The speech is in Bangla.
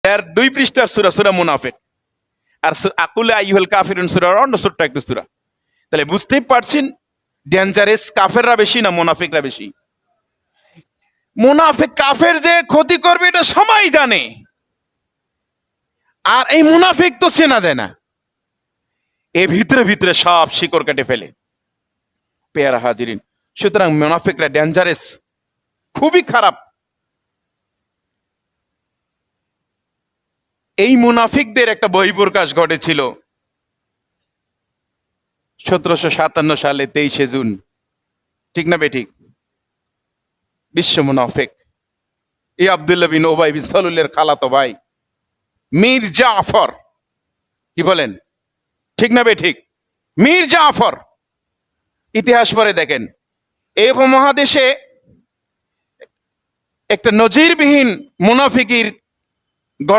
এর 2 পৃষ্ঠার সূরা সূরা মুনাফিক, আর আকুলে আইয়ুহাল কাফিরুন সূরার অন্য ছোট্ট একটা সূরা। তাহলে বুঝতেই পারছেন ডেঞ্জারাস কাফেররা বেশি না মুনাফিকরা বেশি? মুনাফিক কাফের যে ক্ষতি করবে এটা সবাই জানে, আর এই মুনাফিক তো চেনা দেয় না, এ ভিতরে ভিতরে সব শিকড় কেটে ফেলে। পেয়ারা হাজিরিন, সুতরাং মুনাফিকরা ডেঞ্জারাস, খুবই খারাপ। এই মুনাফিকদের একটা বহিঃপ্রকাশ ঘটেছিল 1757 সালে 23শে জুন, ঠিক না বেঠিক? বিশ্ব মুনাফিক এই আব্দুল্লাহ বিন উবাই বিন সালুলের খালাতো ভাই মীর জাফর, কি বলেন, ঠিক না বেঠিক? মীর জাফর, ইতিহাস পড়ে দেখেন এই উপমহাদেশে একটা নজিরবিহীন মুনাফিকির